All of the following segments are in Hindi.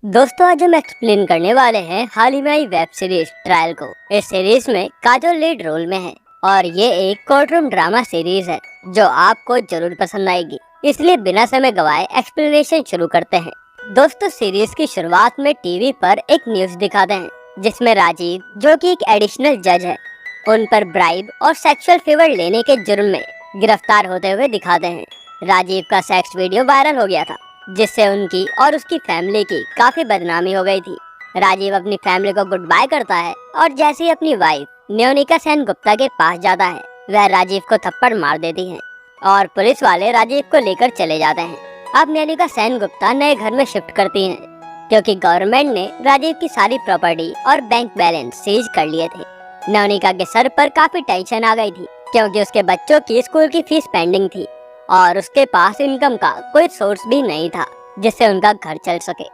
दोस्तों, आज हम एक्सप्लेन करने वाले हैं हाल ही में आई वेब सीरीज ट्रायल को। इस सीरीज में काजोल लीड रोल में है और ये एक कोर्ट रूम ड्रामा सीरीज है जो आपको जरूर पसंद आएगी। इसलिए बिना समय गवाए एक्सप्लेनेशन शुरू करते हैं। दोस्तों, सीरीज की शुरुआत में टीवी पर एक न्यूज दिखाते हैं जिसमें राजीव, जो कि एक एडिशनल जज है, उन पर ब्राइब और सेक्सुअल फेवर लेने के जुर्म में गिरफ्तार होते हुए दिखाते हैं। राजीव का सेक्स वीडियो वायरल हो गया था जिससे उनकी और उसकी फैमिली की काफी बदनामी हो गई थी। राजीव अपनी फैमिली को गुड बाय करता है और जैसे ही अपनी वाइफ न्योनिका सेन गुप्ता के पास जाता है, वह राजीव को थप्पड़ मार देती है और पुलिस वाले राजीव को लेकर चले जाते हैं। अब न्योनिका सेन गुप्ता नए घर में शिफ्ट करती हैं क्योंकि गवर्नमेंट ने राजीव की सारी प्रॉपर्टी और बैंक बैलेंस सीज कर लिए थे। न्योनिका के सर पर काफी टेंशन आ गई थी क्योंकि उसके बच्चों की स्कूल की फीस पेंडिंग थी और उसके पास इनकम का कोई सोर्स भी नहीं था जिससे उनका घर चल सके।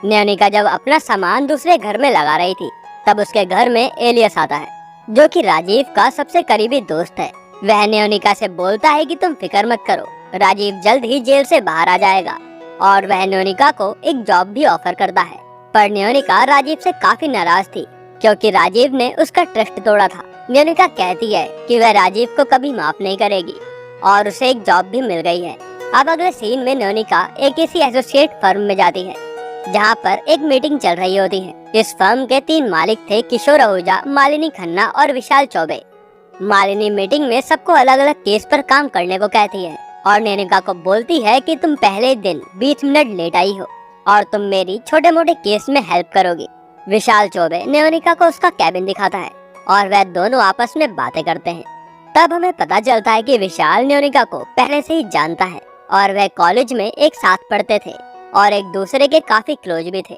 न्योनिका जब अपना सामान दूसरे घर में लगा रही थी, तब उसके घर में एलियस आता है जो कि राजीव का सबसे करीबी दोस्त है। वह न्योनिका से बोलता है कि तुम फिक्र मत करो, राजीव जल्द ही जेल से बाहर आ जाएगा और वह न्योनिका को एक जॉब भी ऑफर करता है। पर न्योनिका राजीव से काफी नाराज थी क्योंकि राजीव ने उसका ट्रस्ट तोड़ा था। न्योनिका कहती है कि वह राजीव को कभी माफ नहीं करेगी और उसे एक जॉब भी मिल गई है। अब अगले सीन में न्योनिका एक किसी एसोसिएट फर्म में जाती है जहां पर एक मीटिंग चल रही होती है। इस फर्म के 3 मालिक थे, किशोर आहूजा, मालिनी खन्ना और विशाल चौबे। मालिनी मीटिंग में सबको अलग अलग केस पर काम करने को कहती है और न्योनिका को बोलती है कि तुम पहले दिन 20 मिनट लेट आई हो और तुम मेरी छोटे मोटे केस में हेल्प करोगी। विशाल चौबे न्योनिका को उसका कैबिन दिखाता है और वह दोनों आपस में बातें करते हैं। तब हमें पता चलता है कि विशाल न्योनिका को पहले से ही जानता है और वह कॉलेज में एक साथ पढ़ते थे और एक दूसरे के काफी क्लोज भी थे।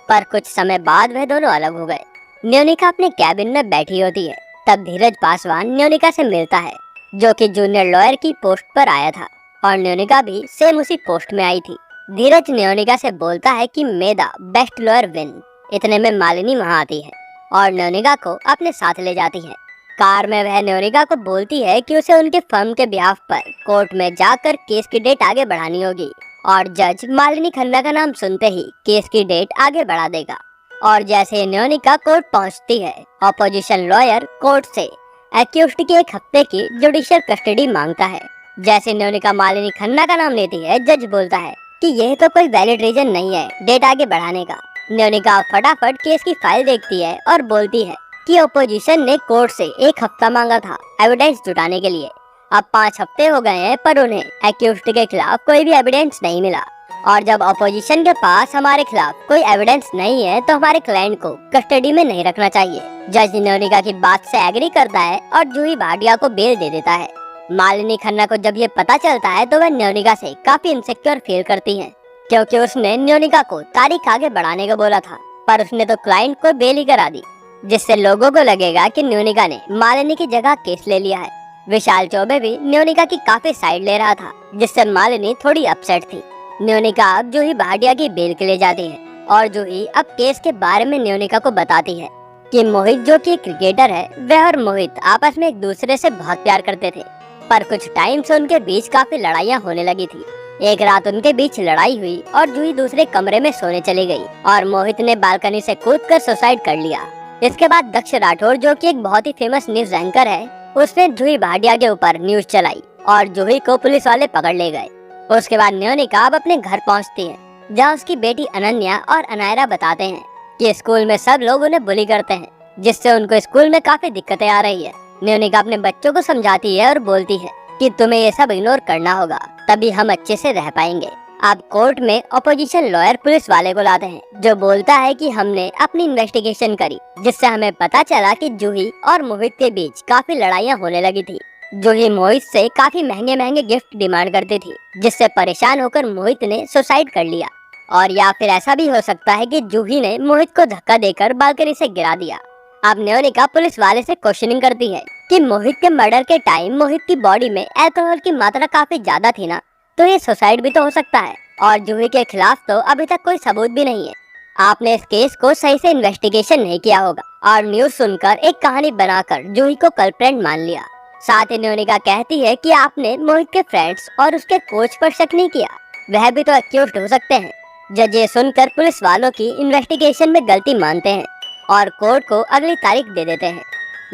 पर कुछ समय बाद वह दोनों अलग हो गए। न्योनिका अपने कैबिन में बैठी होती है, तब धीरज पासवान न्योनिका से मिलता है जो कि जूनियर लॉयर की पोस्ट पर आया था और न्योनिका भी सेम उसी पोस्ट में आई थी। धीरज न्योनिका से बोलता है कि मे द बेस्ट लॉयर विन। इतने में मालिनी वहाँ आती है और न्योनिका को अपने साथ ले जाती है। कार में वह न्योनिका को बोलती है कि उसे उनके फर्म के बिहाफ पर कोर्ट में जाकर केस की डेट आगे बढ़ानी होगी और जज मालिनी खन्ना का नाम सुनते ही केस की डेट आगे बढ़ा देगा। और जैसे न्योनिका कोर्ट पहुंचती है, ऑपोजिशन लॉयर कोर्ट से एक्यूज्ड की 1 हफ्ते की जुडिशियल कस्टडी मांगता है। जैसे न्योनिका मालिनी खन्ना का नाम लेती है, जज बोलता है कि यह तो कोई वैलिड रीजन नहीं है डेट आगे बढ़ाने का। न्योनिका फटाफट केस की फाइल देखती है और बोलती है कि ओपोजिशन ने कोर्ट से 1 हफ्ता मांगा था एविडेंस जुटाने के लिए। अब 5 हफ्ते हो गए हैं पर उन्हें एक्यूज्ड के खिलाफ कोई भी एविडेंस नहीं मिला और जब ओपोजिशन के पास हमारे खिलाफ कोई एविडेंस नहीं है तो हमारे क्लाइंट को कस्टडी में नहीं रखना चाहिए। जज न्योनिका की बात से एग्री करता है और जूही भाटिया को बेल दे देता है। मालिनी खन्ना को जब ये पता चलता है तो वह न्योनिका से काफी इनसिक्योर फील करती है क्योंकि उसने न्योनिका को तारीख आगे बढ़ाने को बोला था, पर उसने तो क्लाइंट को बेल ही करा दी, जिससे लोगों को लगेगा कि न्योनिका ने मालिनी की जगह केस ले लिया है। विशाल चौबे भी न्योनिका की काफी साइड ले रहा था, जिससे मालिनी थोड़ी अपसेट थी। न्योनिका अब जूही भाटिया की बेल के लिए जाती है और जूही अब केस के बारे में न्योनिका को बताती है कि मोहित, जो कि क्रिकेटर है, वह और मोहित आपस में एक दूसरे से बहुत प्यार करते थे, पर कुछ टाइम से उनके बीच काफी लड़ाइयाँ होने लगी थी। एक रात उनके बीच लड़ाई हुई और जूही दूसरे कमरे में सोने चली गई और मोहित ने बालकनी से कूदकर सुसाइड कर लिया। इसके बाद दक्ष राठौर, जो कि एक बहुत ही फेमस न्यूज एंकर है, उसने जूही भाटिया के ऊपर न्यूज चलाई और जूही को पुलिस वाले पकड़ ले गए। उसके बाद न्योनिका अब अपने घर पहुंचती है जहां उसकी बेटी अनन्या और अनायरा बताते हैं कि स्कूल में सब लोग उन्हें बुली करते हैं, जिससे उनको स्कूल में काफी दिक्कतें आ रही है। न्योनिका अपने बच्चों को समझाती है और बोलती है कि तुम्हें ये सब इग्नोर करना होगा, तभी हम अच्छे से रह पाएंगे। अब कोर्ट में ऑपोजिशन लॉयर पुलिस वाले को लाते हैं जो बोलता है कि हमने अपनी इन्वेस्टिगेशन करी, जिससे हमें पता चला कि जूही और मोहित के बीच काफी लड़ाइयाँ होने लगी थी। जूही मोहित से काफी महंगे महंगे गिफ्ट डिमांड करती थी, जिससे परेशान होकर मोहित ने सुसाइड कर लिया। और या फिर ऐसा भी हो सकता है कि जूही ने मोहित को धक्का देकर बालकनी से गिरा दिया। अब न्योनिका पुलिस वाले से क्वेश्चनिंग करती है कि मोहित के मर्डर के टाइम मोहित की बॉडी में अल्कोहल की मात्रा काफी ज्यादा थी ना, तो ये सुसाइड भी तो हो सकता है और जूही के खिलाफ तो अभी तक कोई सबूत भी नहीं है। आपने इस केस को सही से इन्वेस्टिगेशन नहीं किया होगा और न्यूज सुनकर एक कहानी बनाकर जूही को कल्प्रेट मान लिया। साथ ही न्योनिका कहती है कि आपने मोहित के फ्रेंड्स और उसके कोच पर शक नहीं किया, वह भी तो एक्यूज्ड हो सकते हैं। जज ये सुनकर पुलिस वालों की इन्वेस्टिगेशन में गलती मानते हैं और कोर्ट को अगली तारीख दे देते हैं।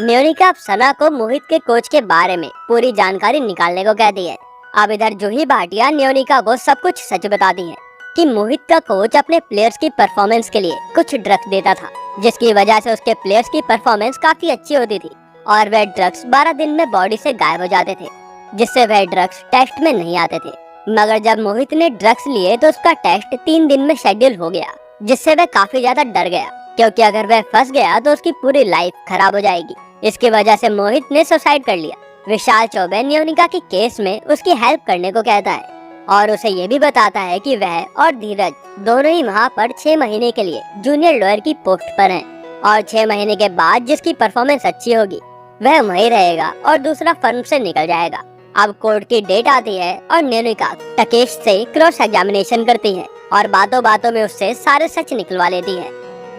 न्योनिका अब सना को मोहित के कोच के बारे में पूरी जानकारी निकालने को कहती है। अब इधर जूही भाटिया न्योनिका को सब कुछ सच बताती है कि मोहित का कोच अपने प्लेयर्स की परफॉर्मेंस के लिए कुछ ड्रग्स देता था, जिसकी वजह से उसके प्लेयर्स की परफॉर्मेंस काफी अच्छी होती थी और वह ड्रग्स 12 दिन में बॉडी से गायब हो जाते थे, जिससे वह ड्रग्स टेस्ट में नहीं आते थे। मगर जब मोहित ने ड्रग्स लिए तो उसका टेस्ट 3 दिन में शेड्यूल हो गया, जिससे वह काफी ज्यादा डर गया, क्योंकि अगर वह फंस गया तो उसकी पूरी लाइफ खराब हो जाएगी। इसकी वजह से मोहित ने सुसाइड कर लिया। विशाल चौबे न्योनिका के केस में उसकी हेल्प करने को कहता है और उसे ये भी बताता है कि वह और धीरज दोनों ही वहाँ पर 6 महीने के लिए जूनियर लॉयर की पोस्ट पर हैं और 6 महीने के बाद जिसकी परफॉर्मेंस अच्छी होगी वह वहीं रहेगा और दूसरा फर्म से निकल जाएगा। अब कोर्ट की डेट आती है और न्योनिका टकेश से क्रॉस एग्जामिनेशन करती है और बातों बातों में उससे सारे सच निकलवा लेती है,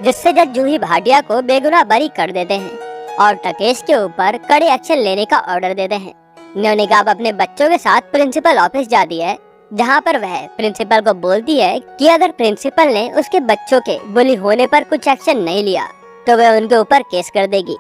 जिससे जज जूही भाटिया को बेगुनाह बरी कर देते हैं और टकेश के ऊपर कड़े एक्शन लेने का ऑर्डर देते हैं। न्योनिका अब अपने बच्चों के साथ प्रिंसिपल ऑफिस जाती है, जहाँ पर वह प्रिंसिपल को बोलती है कि अगर प्रिंसिपल ने उसके बच्चों के बुली होने पर कुछ एक्शन नहीं लिया तो वह उनके ऊपर केस कर देगी,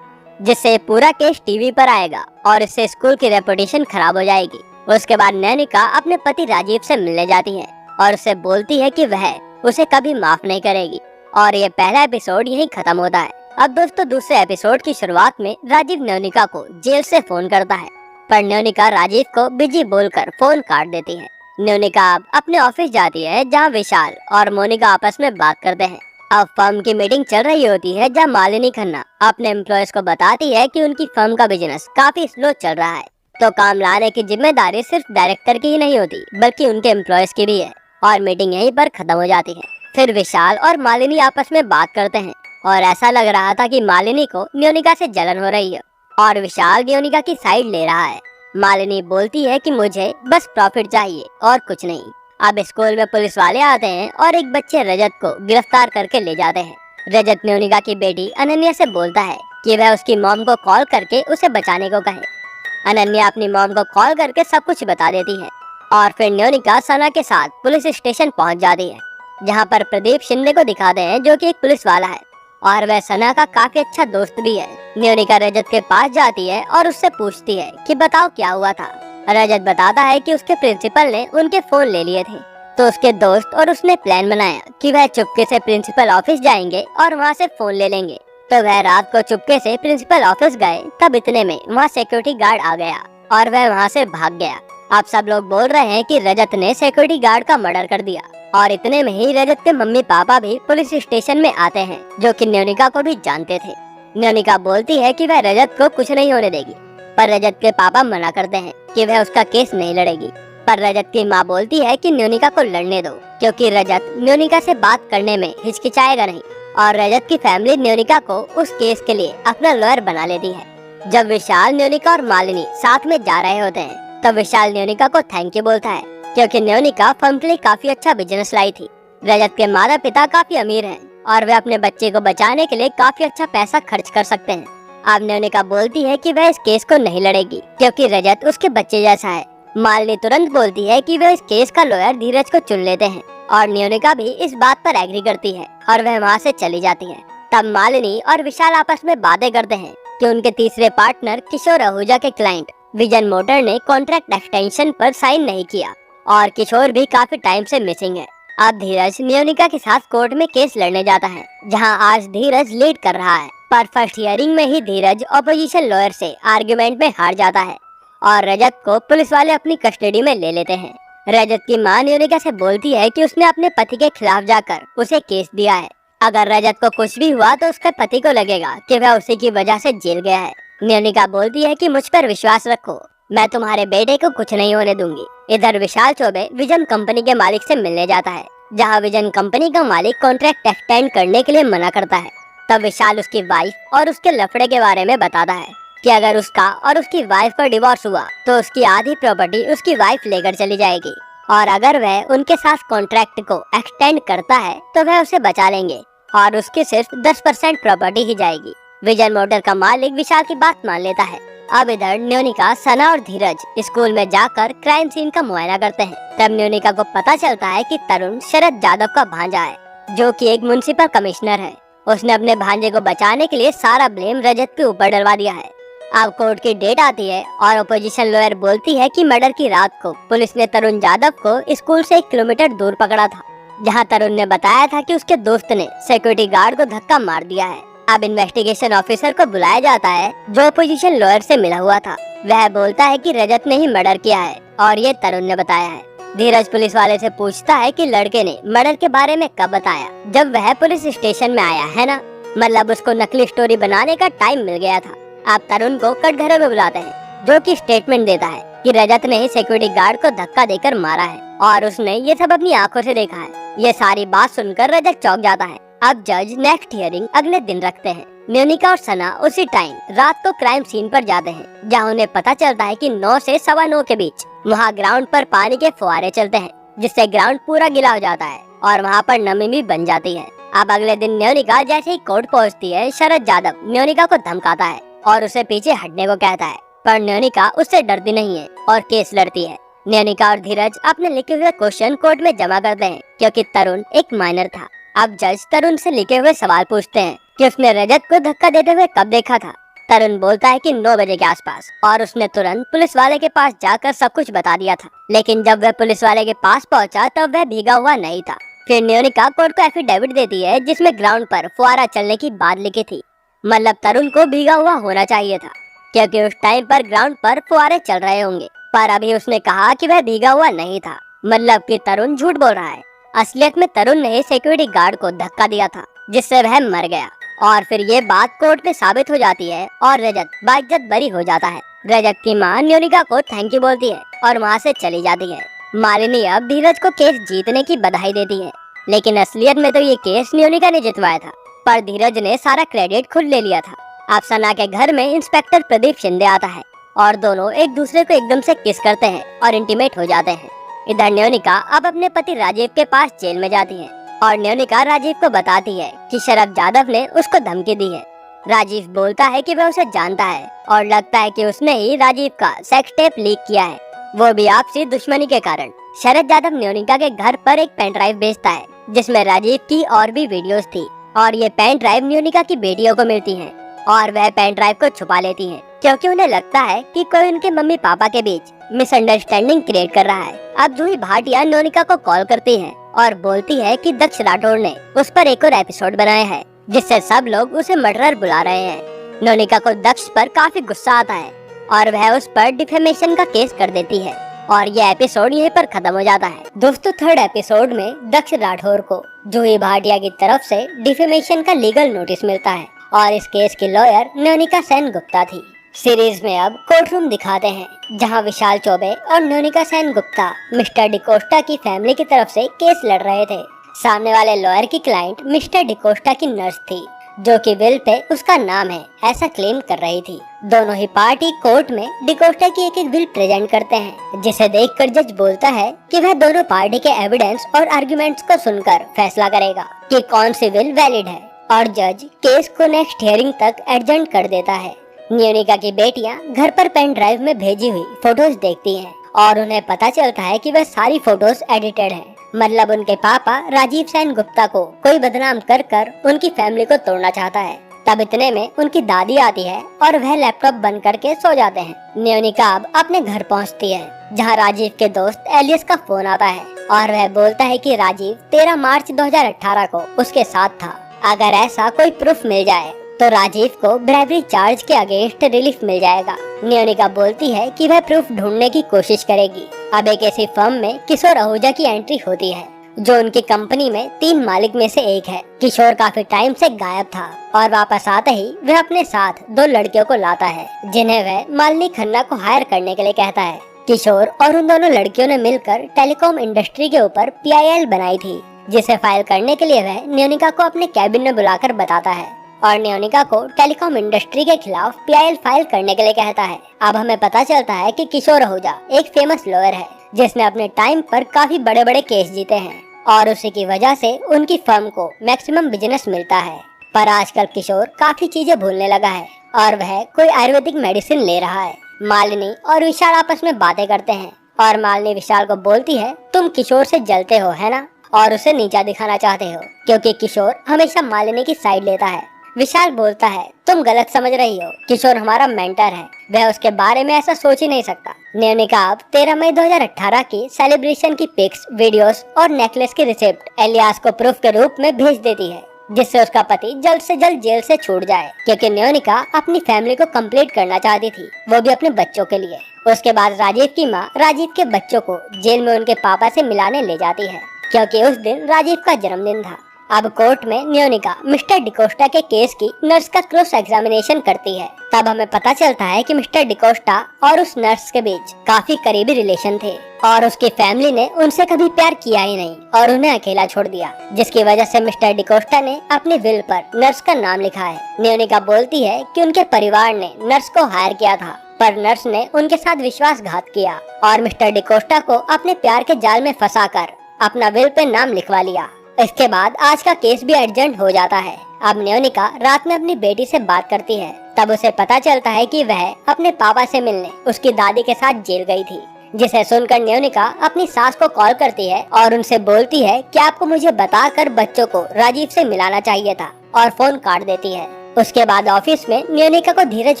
जिससे पूरा केस टीवी पर आएगा और इससे स्कूल की रेपुटेशन खराब हो जाएगी। उसके बाद न्योनिका अपने पति राजीव से मिलने जाती है और उससे बोलती है कि वह उसे कभी माफ नहीं करेगी और ये पहला एपिसोड यहीं खत्म होता है। अब दोस्तों दूसरे एपिसोड की शुरुआत में राजीव न्योनिका को जेल से फोन करता है, पर न्योनिका राजीव को बिजी बोलकर फोन काट देती है। न्योनिका अब अपने ऑफिस जाती है, जहाँ विशाल और मोनिका आपस में बात करते हैं। अब फर्म की मीटिंग चल रही होती है, जहाँ मालिनी खन्ना अपने एम्प्लॉयज को बताती है कि उनकी फर्म का बिजनेस काफी स्लो चल रहा है, तो काम लाने की जिम्मेदारी सिर्फ डायरेक्टर की ही नहीं होती बल्कि उनके एम्प्लॉयज की भी है। और मीटिंग यहीं पर खत्म हो जाती है। फिर विशाल और मालिनी आपस में बात करते हैं और ऐसा लग रहा था कि मालिनी को न्योनिका से जलन हो रही है और विशाल न्योनिका की साइड ले रहा है। मालिनी बोलती है कि मुझे बस प्रॉफिट चाहिए और कुछ नहीं। अब स्कूल में पुलिस वाले आते हैं और एक बच्चे रजत को गिरफ्तार करके ले जाते हैं। रजत न्योनिका की बेटी अनन्या से बोलता है कि वह उसकी मॉम को कॉल करके उसे बचाने को कहे। अनन्या अपनी मॉम को कॉल करके सब कुछ बता देती है और फिर न्योनिका सना के साथ पुलिस स्टेशन पहुंच जाती है, जहां पर प्रदीप शिंदे को दिखाते हैं जो कि एक पुलिस वाला है और वह सना का काफी अच्छा दोस्त भी है। न्योनिका रजत के पास जाती है और उससे पूछती है कि बताओ क्या हुआ था। रजत बताता है कि उसके प्रिंसिपल ने उनके फोन ले लिए थे, तो उसके दोस्त और उसने प्लान बनाया कि वह चुपके से प्रिंसिपल ऑफिस जाएंगे और वहाँ से फोन ले लेंगे। तो वह रात को चुपके से प्रिंसिपल ऑफिस गए, तब इतने में वहाँ सिक्योरिटी गार्ड आ गया और वह वहाँ से भाग गया। अब सब लोग बोल रहे हैं कि रजत ने सिक्योरिटी गार्ड का मर्डर कर दिया और इतने में ही रजत के मम्मी पापा भी पुलिस स्टेशन में आते हैं, जो कि न्योनिका को भी जानते थे। न्योनिका बोलती है कि वह रजत को कुछ नहीं होने देगी, पर रजत के पापा मना करते हैं कि वह उसका केस नहीं लड़ेगी। पर रजत की माँ बोलती है कि न्योनिका को लड़ने दो, क्योंकि रजत न्योनिका से बात करने में हिचकिचाएगा नहीं और रजत की फैमिली न्योनिका को उस केस के लिए अपना लॉयर बना लेती है। जब विशाल, न्योनिका और मालिनी साथ में जा रहे होते हैं, तब विशाल न्योनिका को थैंक यू बोलता है, क्योंकि न्योनिका फर्म के लिए काफी अच्छा बिजनेस लाई थी। रजत के माता पिता काफी अमीर हैं और वे अपने बच्चे को बचाने के लिए काफी अच्छा पैसा खर्च कर सकते हैं। अब न्योनिका बोलती है कि वह इस केस को नहीं लड़ेगी, क्योंकि रजत उसके बच्चे जैसा है। मालिनी तुरंत बोलती है कि वह इस केस का लॉयर धीरज को चुन लेते हैं और न्योनिका भी इस बात पर एग्री करती है और वह वहाँ से चली जाती है। तब मालिनी और विशाल आपस में बातें करते हैं कि उनके तीसरे पार्टनर किशोर आहूजा के क्लाइंट विजन मोटर ने कॉन्ट्रैक्ट एक्सटेंशन पर साइन नहीं किया और किशोर भी काफी टाइम से मिसिंग है। अब धीरज न्योनिका के साथ कोर्ट में केस लड़ने जाता है, जहां आज धीरज लीड कर रहा है। पर फर्स्ट हियरिंग में ही धीरज ऑपोजिशन लॉयर से आर्गुमेंट में हार जाता है और रजत को पुलिस वाले अपनी कस्टडी में ले लेते हैं। रजत की मां न्योनिका से बोलती है कि उसने अपने पति के खिलाफ जाकर उसे केस दिया है। अगर रजत को कुछ भी हुआ तो उसके पति को लगेगा कि वह उसी की वजह से जेल गया है। न्योनिका बोलती है कि मुझ पर विश्वास रखो, मैं तुम्हारे बेटे को कुछ नहीं होने दूंगी। इधर विशाल चौबे विजन कंपनी के मालिक से मिलने जाता है, जहां विजन कंपनी का मालिक कॉन्ट्रैक्ट एक्सटेंड करने के लिए मना करता है। तब विशाल उसकी वाइफ और उसके लफड़े के बारे में बताता है कि अगर उसका और उसकी वाइफ का डिवोर्स हुआ तो उसकी आधी प्रॉपर्टी उसकी वाइफ लेकर चली जाएगी और अगर वह उनके साथ कॉन्ट्रैक्ट को एक्सटेंड करता है तो वह उसे बचा लेंगे और उसकी सिर्फ 10% प्रॉपर्टी ही जाएगी। विजन मोटर का मालिक विशाल की बात मान लेता है। अब इधर न्योनिका, सना और धीरज स्कूल में जाकर क्राइम सीन का मुआयना करते हैं। तब न्योनिका को पता चलता है कि तरुण शरद यादव का भांजा है, जो कि एक म्युनिसिपल कमिश्नर है। उसने अपने भांजे को बचाने के लिए सारा ब्लेम रजत के ऊपर डलवा दिया है। अब कोर्ट की डेट आती है और अपोजिशन लॉयर बोलती है कि मर्डर की रात को पुलिस ने तरुण यादव को स्कूल से 1 किलोमीटर दूर पकड़ा था, जहां तरुण ने बताया था कि उसके दोस्त ने सिक्योरिटी गार्ड को धक्का मार दिया है। अब इन्वेस्टिगेशन ऑफिसर को बुलाया जाता है, जो अपोजिशन लॉयर से मिला हुआ था। वह बोलता है कि रजत ने ही मर्डर किया है और ये तरुण ने बताया है। धीरज पुलिस वाले से पूछता है कि लड़के ने मर्डर के बारे में कब बताया, जब वह पुलिस स्टेशन में आया है ना, मतलब उसको नकली स्टोरी बनाने का टाइम मिल गया था। आप तरुण को कटघरे में बुलाते हैं, जो कि स्टेटमेंट देता है कि रजत ने ही सिक्योरिटी गार्ड को धक्का देकर मारा है और उसने ये सब अपनी आंखों से देखा है। ये सारी बात सुनकर रजत चौंक जाता है। अब जज नेक्स्ट हियरिंग अगले दिन रखते हैं। न्योनिका और सना उसी टाइम रात को क्राइम सीन पर जाते हैं, जहां उन्हें पता चलता है कि 9 से 9:15 के बीच वहां ग्राउंड पर पानी के फुहारे चलते हैं, जिससे ग्राउंड पूरा गीला हो जाता है और वहां पर नमी भी बन जाती है। अब अगले दिन न्योनिका जैसे ही कोर्ट पहुंचती है, शरद यादव न्योनिका को धमकाता है और उसे पीछे हटने को कहता है, पर न्योनिका उससे डरती नहीं है और केस लड़ती है। न्योनिका और धीरज अपने लिखे हुए क्वेश्चन कोर्ट में जमा करते हैं, क्योंकि तरुण एक माइनर था। अब जज तरुण से लिखे हुए सवाल पूछते हैं कि उसने रजत को धक्का देते हुए कब देखा था। तरुण बोलता है कि 9 बजे के आसपास, और उसने तुरंत पुलिस वाले के पास जाकर सब कुछ बता दिया था। लेकिन जब वह पुलिस वाले के पास पहुंचा तब वह भीगा हुआ नहीं था। फिर न्योनिका कोर्ट को एफिडेविट देती है, जिसमें ग्राउंड पर फुहारा चलने की बात लिखी थी। मतलब तरुण को भीगा हुआ होना चाहिए था, क्योंकि उस टाइम पर ग्राउंड पर फुहारे चल रहे होंगे। पर अभी उसने कहा कि वह भीगा हुआ नहीं था, मतलब कि तरुण झूठ बोल रहा है। असलियत में तरुण ने सिक्योरिटी गार्ड को धक्का दिया था, जिससे वह मर गया। और फिर ये बात कोर्ट में साबित हो जाती है और रजत बाइज्जत बरी हो जाता है। रजत की मां न्योनिका को थैंक यू बोलती है और वहाँ से चली जाती है। मालिनी अब धीरज को केस जीतने की बधाई देती है, लेकिन असलियत में तो ये केस न्योनिका ने जितवाया था, पर धीरज ने सारा क्रेडिट खुद ले लिया था। अब सना के घर में इंस्पेक्टर प्रदीप शिंदे आता है और दोनों एक दूसरे को एकदम से किस करते हैं और इंटीमेट हो जाते हैं। इधर न्योनिका अब अपने पति राजीव के पास जेल में जाती है और न्योनिका राजीव को बताती है कि शरद यादव ने उसको धमकी दी है। राजीव बोलता है कि वह उसे जानता है और लगता है कि उसने ही राजीव का सेक्स टेप लीक किया है, वो भी आपसी दुश्मनी के कारण। शरद यादव न्योनिका के घर पर एक पेन ड्राइव भेजता है, जिसमें राजीव की और भी वीडियोस थी, और ये पेन ड्राइव न्योनिका की बेटियों को मिलती है और वह पेन ड्राइव को छुपा लेती हैं, क्योंकि उन्हें लगता है कि कोई उनके मम्मी पापा के बीच मिसअंडरस्टैंडिंग क्रिएट कर रहा है। अब जूही भाटिया न्योनिका को कॉल करती है और बोलती है कि दक्ष राठौड़ ने उस पर एक और एपिसोड बनाया है, जिससे सब लोग उसे मर्डरर बुला रहे हैं। न्योनिका को दक्ष पर काफी गुस्सा आता है और वह उस पर डिफेमेशन का केस कर देती है और यह एपिसोड यहीं पर खत्म हो जाता है। दोस्तों, 3rd एपिसोड में दक्ष राठौड़ को जूही भाटिया की तरफ से डिफेमेशन का लीगल नोटिस मिलता है और इस केस की लॉयर न्योनिका सेन गुप्ता थी। सीरीज में अब कोर्ट रूम दिखाते हैं, जहां विशाल चौबे और न्योनिका सेन गुप्ता मिस्टर डिकोस्टा की फैमिली की तरफ से केस लड़ रहे थे। सामने वाले लॉयर की क्लाइंट मिस्टर डिकोस्टा की नर्स थी, जो कि विल पे उसका नाम है ऐसा क्लेम कर रही थी। दोनों ही पार्टी कोर्ट में डिकोस्टा की एक विल प्रेजेंट करते हैं, जिसे देखकर जज बोलता है कि वह दोनों पार्टी के एविडेंस और आर्गुमेंट्स को सुनकर फैसला करेगा कि कौन सी विल वैलिड है, और जज केस को नेक्स्ट हियरिंग तक एडजर्न कर देता है। न्योनिका की बेटियां घर पर पेन ड्राइव में भेजी हुई फोटोज देखती हैं और उन्हें पता चलता है कि वह सारी फोटोज एडिटेड हैं। मतलब उनके पापा राजीव सेन गुप्ता को कोई बदनाम कर कर उनकी फैमिली को तोड़ना चाहता है। तब इतने में उनकी दादी आती है और वह लैपटॉप बंद करके सो जाते हैं। न्योनिका अब अपने घर पहुंचती है, जहां राजीव के दोस्त एलियस का फोन आता है और वह बोलता है कि राजीव 13 मार्च 2018 को उसके साथ था। अगर ऐसा कोई प्रूफ मिल जाए तो राजीव को ब्राइबरी चार्ज के अगेंस्ट रिलीफ मिल जाएगा। न्योनिका बोलती है कि वह प्रूफ ढूंढने की कोशिश करेगी। अब एक ऐसी फर्म में किशोर आहूजा की एंट्री होती है, जो उनकी कंपनी में 3 मालिक में से एक है। किशोर काफी टाइम से गायब था और वापस आते ही वह अपने साथ 2 लड़कियों को लाता है, जिन्हें वह मालिनी खन्ना को हायर करने के लिए कहता है। किशोर और उन दोनों लड़कियों ने मिलकर टेलीकॉम इंडस्ट्री के ऊपर PIL बनाई थी, जिसे फाइल करने के लिए वह न्योनिका को अपने कैबिन में बुलाकर बताता है और न्योनिका को टेलीकॉम इंडस्ट्री के खिलाफ PIL फाइल करने के लिए कहता है। अब हमें पता चलता है कि किशोर आहूजा एक फेमस लॉयर है, जिसने अपने टाइम पर काफी बड़े बड़े केस जीते हैं और उसी की वजह से उनकी फर्म को मैक्सिमम बिजनेस मिलता है। पर आजकल किशोर काफी चीजें भूलने लगा है और वह कोई आयुर्वेदिक मेडिसिन ले रहा है। मालिनी और विशाल आपस में बातें करते हैं और मालिनी विशाल को बोलती है, तुम किशोर से जलते हो है ना, और उसे नीचा दिखाना चाहते हो क्योंकि किशोर हमेशा मालिनी की साइड लेता है। विशाल बोलता है, तुम गलत समझ रही हो, किशोर हमारा मेंटर है, वह उसके बारे में ऐसा सोच ही नहीं सकता। न्योनिका अब 13 मई 2018 की सेलिब्रेशन की पिक्स, वीडियोस और नेकलेस की रिसिप्ट एलियास को प्रूफ के रूप में भेज देती है, जिससे उसका पति जल्द से जल्द जेल से छूट जाए क्योंकि न्योनिका अपनी फैमिली को कंप्लीट करना चाहती थी, वो भी अपने बच्चों के लिए। उसके बाद राजीव की माँ राजीव के बच्चों को जेल में उनके पापा से मिलाने ले जाती है क्योंकि उस दिन राजीव का जन्मदिन था। अब कोर्ट में न्योनिका मिस्टर डिकोस्टा के केस की नर्स का क्रॉस एग्जामिनेशन करती है। तब हमें पता चलता है कि मिस्टर डिकोस्टा और उस नर्स के बीच काफी करीबी रिलेशन थे और उसकी फैमिली ने उनसे कभी प्यार किया ही नहीं और उन्हें अकेला छोड़ दिया, जिसकी वजह से मिस्टर डिकोस्टा ने अपनी विल पर नर्स का नाम लिखा है। न्योनिका बोलती है कि उनके परिवार ने नर्स को हायर किया था पर नर्स ने उनके साथ विश्वासघात किया और मिस्टर डिकोस्टा को अपने प्यार के जाल में फंसाकर अपना विल पे नाम लिखवा लिया। इसके बाद आज का केस भी एडजर्न हो जाता है। अब न्योनिका रात में अपनी बेटी से बात करती है, तब उसे पता चलता है कि वह अपने पापा से मिलने उसकी दादी के साथ जेल गई थी, जिसे सुनकर न्योनिका अपनी सास को कॉल करती है और उनसे बोलती है कि आपको मुझे बताकर बच्चों को राजीव से मिलाना चाहिए था और फोन काट देती है। उसके बाद ऑफिस में न्योनिका को धीरज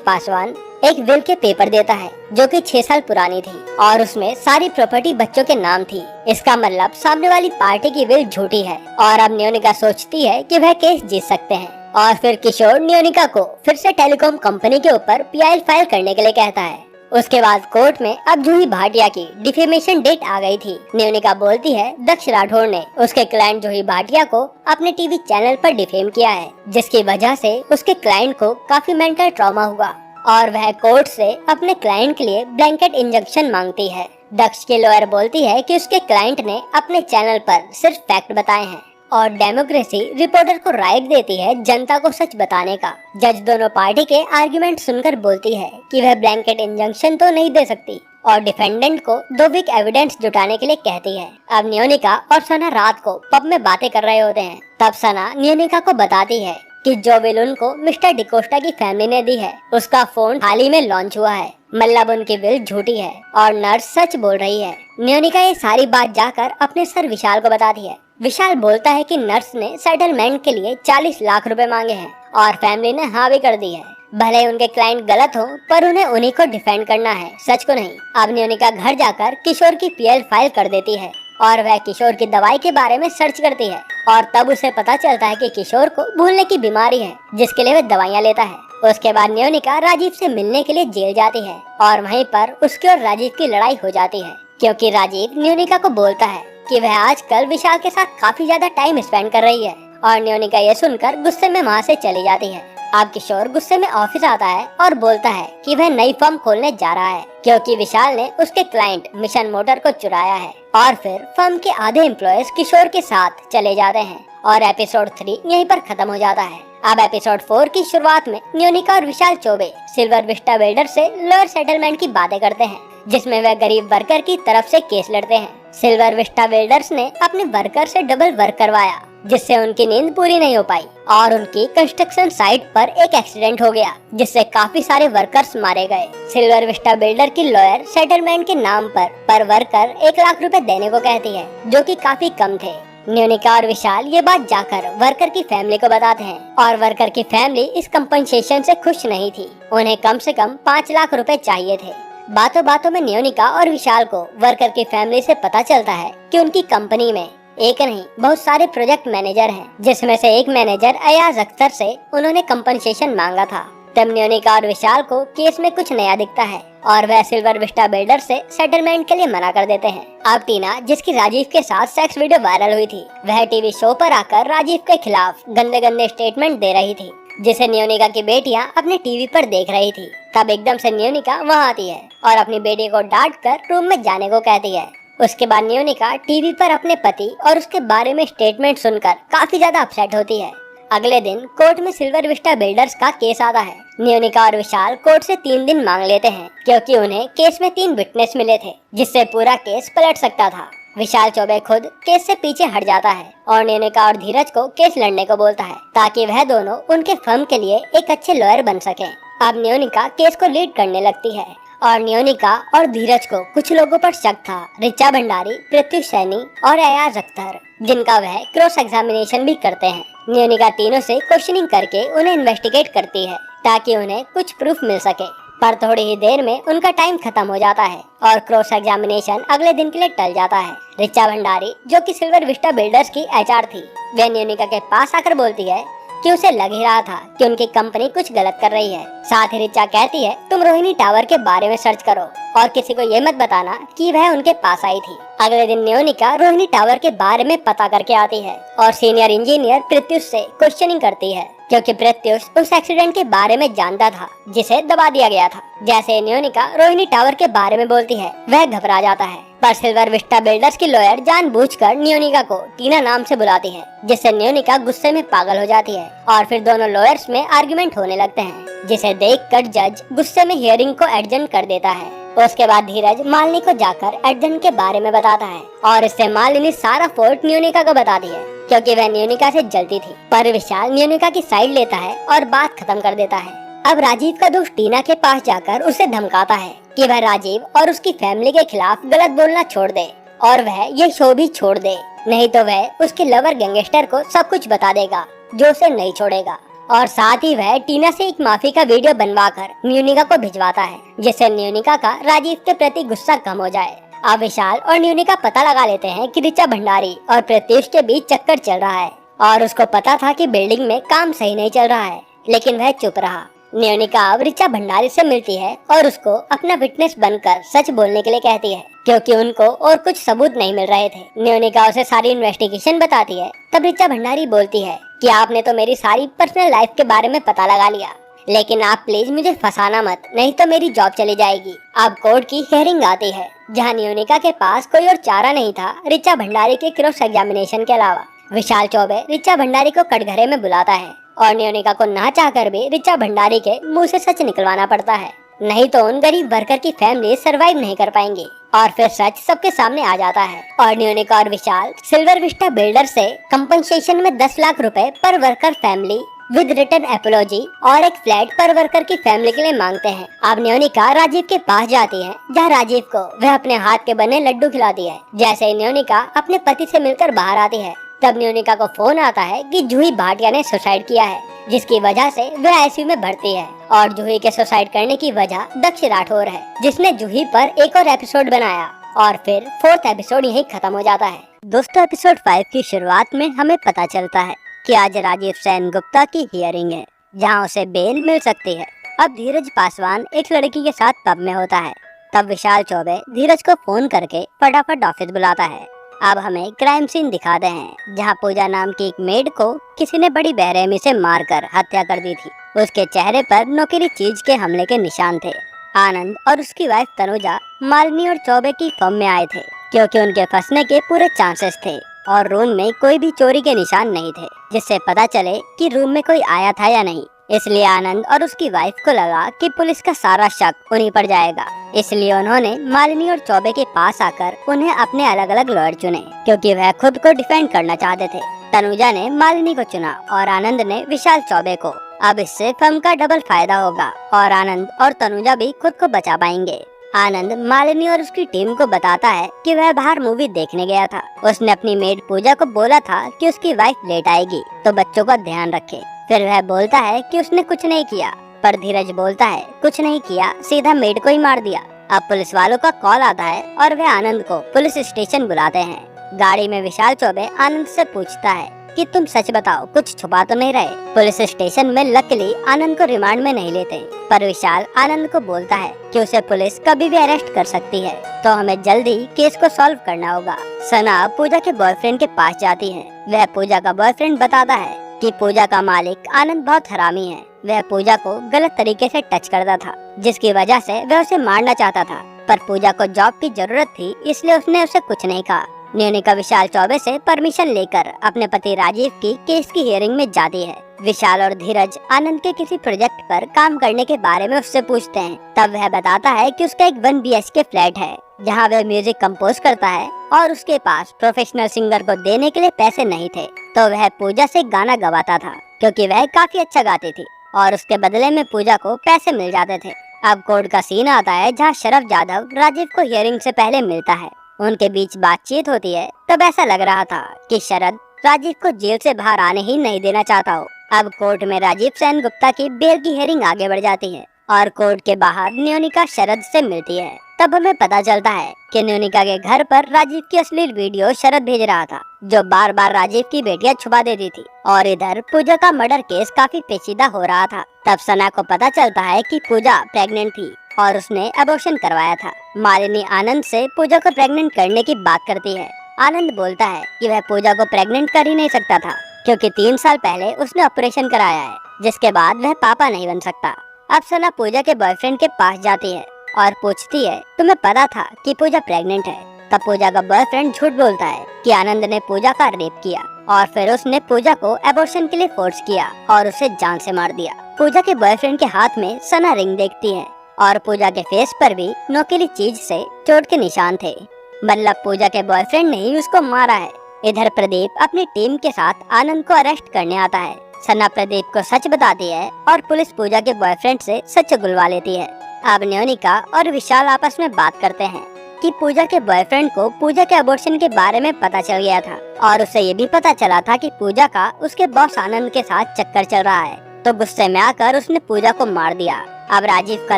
पासवान एक विल के पेपर देता है जो कि 6 साल पुरानी थी और उसमें सारी प्रॉपर्टी बच्चों के नाम थी। इसका मतलब सामने वाली पार्टी की विल झूठी है और अब न्योनिका सोचती है कि वह केस जीत सकते हैं और फिर किशोर न्योनिका को फिर से टेलीकॉम कंपनी के ऊपर PIL फाइल करने के लिए कहता है। उसके बाद कोर्ट में अब जूही भाटिया की डिफेमेशन डेट आ गई थी। न्योनिका बोलती है दक्ष राठौर ने उसके क्लाइंट जूही भाटिया को अपने टीवी चैनल पर डिफेम किया है, जिसकी वजह से उसके क्लाइंट को काफी मेंटल ट्रॉमा हुआ और वह कोर्ट से अपने क्लाइंट के लिए ब्लैंकेट इंजेक्शन मांगती है। दक्ष के लॉयर बोलती है कि उसके क्लाइंट ने अपने चैनल पर सिर्फ फैक्ट बताए हैं और डेमोक्रेसी रिपोर्टर को राइट देती है जनता को सच बताने का। जज दोनों पार्टी के आर्गुमेंट सुनकर बोलती है कि वह ब्लैंकेट इंजेक्शन तो नहीं दे सकती और डिफेंडेंट को 2 वीक एविडेंस जुटाने के लिए कहती है। अब न्योनिका और सना रात को पब में बातें कर रहे होते हैं, तब सना न्योनिका को बताती है कि जो विल उनको मिस्टर डिकोस्टा की फैमिली ने दी है उसका फोन हाल ही में लॉन्च हुआ है, मतलब उनकी विल झूठी है और नर्स सच बोल रही है। न्योनिका ये सारी बात जाकर अपने सर विशाल को बताती है। विशाल बोलता है कि नर्स ने सेटलमेंट के लिए 40 लाख रुपए मांगे हैं और फैमिली ने हाँ भी कर दी है। भले उनके क्लाइंट गलत हो पर उन्हें उन्हीं को डिफेंड करना है, सच को नहीं। अब न्योनिका घर जाकर किशोर की PIL फाइल कर देती है और वह किशोर की दवाई के बारे में सर्च करती है और तब उसे पता चलता है कि किशोर को भूलने की बीमारी है जिसके लिए वह दवाइयाँ लेता है। उसके बाद न्योनिका राजीव से मिलने के लिए जेल जाती है और वहीं पर उसकी और राजीव की लड़ाई हो जाती है क्योंकि राजीव न्योनिका को बोलता है कि वह आजकल विशाल के साथ काफी ज्यादा टाइम स्पेंड कर रही है और न्योनिका ये सुनकर गुस्से में वहाँ से चली जाती है। अब किशोर गुस्से में ऑफिस आता है और बोलता है कि वह नई फर्म खोलने जा रहा है क्योंकि विशाल ने उसके क्लाइंट मिशन मोटर को चुराया है और फिर फर्म के आधे एम्प्लॉयज किशोर के साथ चले जाते हैं और एपिसोड 3 यहीं पर खत्म हो जाता है। अब एपिसोड 4 की शुरुआत में न्योनिका और विशाल चौबे सिल्वर विस्टा बिल्डर से लोअर सेटलमेंट की बातें करते हैं, जिसमें वह गरीब वर्कर की तरफ से केस लड़ते हैं। सिल्वर विस्टा बिल्डर्स ने अपने वर्कर से डबल वर्क करवाया जिससे उनकी नींद पूरी नहीं हो पाई और उनकी कंस्ट्रक्शन साइट पर एक एक्सीडेंट हो गया जिससे काफी सारे वर्कर्स मारे गए। सिल्वर विस्टा बिल्डर की लॉयर सेटलमेंट के नाम पर वर्कर 1 लाख रुपए देने को कहती है जो कि काफी कम थे। न्योनिका और विशाल ये बात जाकर वर्कर की फैमिली को बताते हैं और वर्कर की फैमिली इस कंपनसेशन से खुश नहीं थी, उन्हें कम से कम 5 लाख रुपए चाहिए थे। बातों बातों में न्योनिका और विशाल को वर्कर की फैमिली से पता चलता है कि उनकी कंपनी में एक नहीं बहुत सारे प्रोजेक्ट मैनेजर हैं, जिसमें से एक मैनेजर अयाज अख्तर से उन्होंने कंपनसेशन मांगा था। तब न्योनिका और विशाल को केस में कुछ नया दिखता है और वह सिल्वर विस्टा बिल्डर से सेटलमेंट के लिए मना कर देते हैं। अब टीना, जिसकी राजीव के साथ सेक्स वीडियो वायरल हुई थी, वह टीवी शो पर आकर राजीव के खिलाफ गंदे गंदे स्टेटमेंट दे रही थी, जिसे न्योनिका की बेटियां अपने टीवी पर देख रही थी। तब एकदम से न्योनिका वहां आती है और अपनी बेटी को डांट कर रूम में जाने को कहती है। उसके बाद न्योनिका टीवी पर अपने पति और उसके बारे में स्टेटमेंट सुनकर काफी ज्यादा अपसेट होती है। अगले दिन कोर्ट में सिल्वर विस्टा बिल्डर्स का केस आता है। न्योनिका और विशाल कोर्ट से 3 दिन मांग लेते हैं क्योंकि उन्हें केस में 3 विटनेस मिले थे जिससे पूरा केस पलट सकता था। विशाल चौबे खुद केस से पीछे हट जाता है और नियोनिका और धीरज को केस लड़ने को बोलता है ताकि वह दोनों उनके फर्म के लिए एक अच्छे लॉयर बन सकें। अब नियोनिका केस को लीड करने लगती है और नियोनिका और धीरज को कुछ लोगों पर शक था, ऋचा भंडारी, प्रत्युष सैनी और अयाज अख्तर, जिनका वह क्रॉस एग्जामिनेशन भी करते हैं। नियोनिका तीनों से क्वेश्चनिंग करके उन्हें इन्वेस्टिगेट करती है ताकि उन्हें कुछ प्रूफ मिल सके, पर थोड़ी ही देर में उनका टाइम खत्म हो जाता है और क्रॉस एग्जामिनेशन अगले दिन के लिए टल जाता है। ऋचा भंडारी, जो कि सिल्वर विस्टा बिल्डर्स की एचआर थी, वह नियोनिका के पास आकर बोलती है कि उसे लग ही रहा था कि उनकी कंपनी कुछ गलत कर रही है। साथ ही ऋचा कहती है, तुम रोहिणी टावर के बारे में सर्च करो और किसी को ये मत बताना कि वह उनके पास आई थी। अगले दिन नियोनिका रोहिणी टावर के बारे में पता करके आती है और सीनियर इंजीनियर प्रत्युष से क्वेश्चनिंग करती है, क्योंकि प्रत्युष उस एक्सीडेंट के बारे में जानता था जिसे दबा दिया गया था। जैसे नियोनिका रोहिणी टावर के बारे में बोलती है, वह घबरा जाता है, पर सिल्वर विस्टा बिल्डर्स की लॉयर जानबूझकर नियोनिका को टीना नाम से बुलाती है, जिससे नियोनिका गुस्से में पागल हो जाती है और फिर दोनों लॉयर्स में आर्गुमेंट होने लगते हैं, जिसे देखकर जज गुस्से में हियरिंग को एडजर्न कर देता है। उसके बाद धीरज मालिनी को जाकर एडजर्न के बारे में बताता है और इससे मालिनी सारा फोर्ट नियोनिका को बताती है, क्योंकि वह नियोनिका से जलती थी। पर विशाल नियोनिका की साइड लेता है और बात खत्म कर देता है। अब राजीव का दोस्त टीना के पास जाकर उसे धमकाता है कि वह राजीव और उसकी फैमिली के खिलाफ गलत बोलना छोड़ दे और वह ये शो भी छोड़ दे, नहीं तो वह उसके लवर गैंगस्टर को सब कुछ बता देगा जो उसे नहीं छोड़ेगा। और साथ ही वह टीना से एक माफी का वीडियो बनवाकर नियोनिका को भिजवाता है, जिससे नियोनिका का राजीव के प्रति गुस्सा कम हो जाए। अब विशाल और नियोनिका पता लगा लेते हैं कि ऋचा भंडारी और प्रत्युष के बीच चक्कर चल रहा है और उसको पता था कि बिल्डिंग में काम सही नहीं चल रहा है, लेकिन वह चुप रहा। नियोनिका अब ऋचा भंडारी से मिलती है और उसको अपना विटनेस बनकर सच बोलने के लिए कहती है, क्योंकि उनको और कुछ सबूत नहीं मिल रहे थे। नियोनिका उसे सारी इन्वेस्टिगेशन बताती है। तब ऋचा भंडारी बोलती है कि आपने तो मेरी सारी पर्सनल लाइफ के बारे में पता लगा लिया, लेकिन आप प्लीज मुझे फंसाना मत, नहीं तो मेरी जॉब चली जाएगी। अब कोर्ट की हियरिंग आती है, जहाँ नियोनिका के पास कोई और चारा नहीं था ऋचा भंडारी के क्रॉस एग्जामिनेशन के अलावा। विशाल चौबे ऋचा भंडारी को कटघरे में बुलाता है और नियोनिका को ना चाहकर भी ऋचा भंडारी के मुंह से सच निकलवाना पड़ता है, नहीं तो उन गरीब वर्कर की फैमिली सरवाइव नहीं कर पाएंगी। और फिर सच सबके सामने आ जाता है और नियोनिका और विशाल सिल्वर विस्टा बिल्डर से कंपनसेशन में 10 लाख रुपए पर worker family with return apiology और एक फ्लैट पर वर्कर की फैमिली के लिए मांगते हैं। अब नियोनिका राजीव के पास जाती है, जहाँ राजीव को वह अपने हाथ के बने लड्डू खिलाती है। जैसे ही नियोनिका अपने पति से मिलकर बाहर आती है, तब नियोनिका को फोन आता है कि जूही भाटिया ने सुसाइड किया है, जिसकी वजह से वह आईसीयू में भर्ती है। और जूही के सुसाइड करने की वजह दक्ष राठौर है, जिसने जूही पर एक और एपिसोड बनाया और फिर 4th एपिसोड यहीं खत्म हो जाता है। दोस्तों, एपिसोड 5 की शुरुआत में हमें पता चलता है कि आज राजीव सेन गुप्ता की हियरिंग है, जहां उसे बेल मिल सकती है। अब धीरज पासवान एक लड़की के साथ पब में होता है। तब विशाल चौबे धीरज को फोन करके फटाफट ऑफिस बुलाता है। अब हमें क्राइम सीन दिखाते हैं, जहां पूजा नाम की एक मेड को किसी ने बड़ी बेरहमी से मारकर हत्या कर दी थी। उसके चेहरे पर नोकीली चीज के हमले के निशान थे। आनंद और उसकी वाइफ तनुजा मालिनी और चौबे की फर्म में आए थे, क्योंकि उनके फंसने के पूरे चांसेस थे और रूम में कोई भी चोरी के निशान नहीं थे, जिससे पता चले कि रूम में कोई आया था या नहीं। इसलिए आनंद और उसकी वाइफ को लगा कि पुलिस का सारा शक उन्हीं पर जाएगा, इसलिए उन्होंने मालिनी और चौबे के पास आकर उन्हें अपने अलग अलग लॉयर चुने, क्योंकि वह खुद को डिफेंड करना चाहते थे। तनुजा ने मालिनी को चुना और आनंद ने विशाल चौबे को। अब इससे फर्म का डबल फायदा होगा और आनंद और तनुजा भी खुद को बचा पाएंगे। आनंद मालिनी और उसकी टीम को बताता है कि वह बाहर मूवी देखने गया था। उसने अपनी मेड पूजा को बोला था कि उसकी वाइफ लेट आएगी तो बच्चों का ध्यान रखे। फिर वह बोलता है कि उसने कुछ नहीं किया, पर धीरज बोलता है कुछ नहीं किया, सीधा मेड को ही मार दिया। अब पुलिस वालों का कॉल आता है और वे आनंद को पुलिस स्टेशन बुलाते हैं। गाड़ी में विशाल चौबे आनंद से पूछता है कि तुम सच बताओ, कुछ छुपा तो नहीं रहे। पुलिस स्टेशन में लकीली आनंद को रिमांड में नहीं लेते, पर विशाल आनंद को बोलता है कि उसे पुलिस कभी भी अरेस्ट कर सकती है, तो हमें जल्दी केस को सॉल्व करना होगा। सना पूजा के बॉयफ्रेंड के पास जाती है। वह पूजा का बॉयफ्रेंड बताता है कि पूजा का मालिक आनंद बहुत हरामी है। वह पूजा को गलत तरीके से टच करता था, जिसकी वजह से वह उसे मारना चाहता था, पर पूजा को जॉब की जरूरत थी, इसलिए उसने उसे कुछ नहीं कहा। नियोनिका विशाल चौबे से परमिशन लेकर अपने पति राजीव की केस की हियरिंग में जाती है। विशाल और धीरज आनंद के किसी प्रोजेक्ट पर काम करने के बारे में उससे पूछते हैं। तब वह बताता है कि उसका एक 1 BHK फ्लैट है, जहाँ वह म्यूजिक कंपोज करता है और उसके पास प्रोफेशनल सिंगर को देने के लिए पैसे नहीं थे, तो वह पूजा से गाना गवाता था क्योंकि वह काफी अच्छा गाती थी और उसके बदले में पूजा को पैसे मिल जाते थे। अब कोर्ट का सीन आता है जहाँ शरद जाधव राजीव को हियरिंग से पहले मिलता है। उनके बीच बातचीत होती है। तब ऐसा लग रहा था कि शरद राजीव को जेल से बाहर आने ही नहीं देना चाहता हो। अब कोर्ट में राजीव सेन गुप्ता की बेल की हियरिंग आगे बढ़ जाती है और कोर्ट के बाहर न्योनिका शरद से मिलती है। तब हमें पता चलता है कि न्योनिका के घर पर राजीव की अश्लील वीडियो शरद भेज रहा था, जो बार बार राजीव की बेटियां छुपा देती थी। और इधर पूजा का मर्डर केस काफी पेचीदा हो रहा था। तब सना को पता चलता है कि पूजा प्रेग्नेंट थी और उसने अबॉर्शन करवाया था। मालिनी आनंद से पूजा को प्रेग्नेंट करने की बात करती है। आनंद बोलता है कि वह पूजा को प्रेग्नेंट कर ही नहीं सकता था क्योंकि 3 साल पहले उसने ऑपरेशन कराया है, जिसके बाद वह पापा नहीं बन सकता। अब सना पूजा के बॉयफ्रेंड के पास जाती है और पूछती है, तुम्हें पता था कि पूजा प्रेग्नेंट है? तब पूजा का बॉयफ्रेंड झूठ बोलता है कि आनंद ने पूजा का रेप किया और फिर उसने पूजा को एबॉर्शन के लिए फोर्स किया और उसे जान से मार दिया। पूजा के बॉयफ्रेंड के हाथ में सना रिंग देखती है और पूजा के फेस पर भी नोकीली चीज से चोट के निशान थे। मतलब पूजा के बॉयफ्रेंड ने ही उसको मारा है। इधर प्रदीप अपनी टीम के साथ आनंद को अरेस्ट करने आता है। सना प्रदीप को सच बताती है और पुलिस पूजा के बॉयफ्रेंड से सच गुलवा लेती है। अब न्योनिका और विशाल आपस में बात करते हैं कि पूजा के बॉयफ्रेंड को पूजा के अबॉर्शन के बारे में पता चल गया था और उसे ये भी पता चला था कि पूजा का उसके बॉस आनंद के साथ चक्कर चल रहा है, तो गुस्से में आकर उसने पूजा को मार दिया। अब राजीव का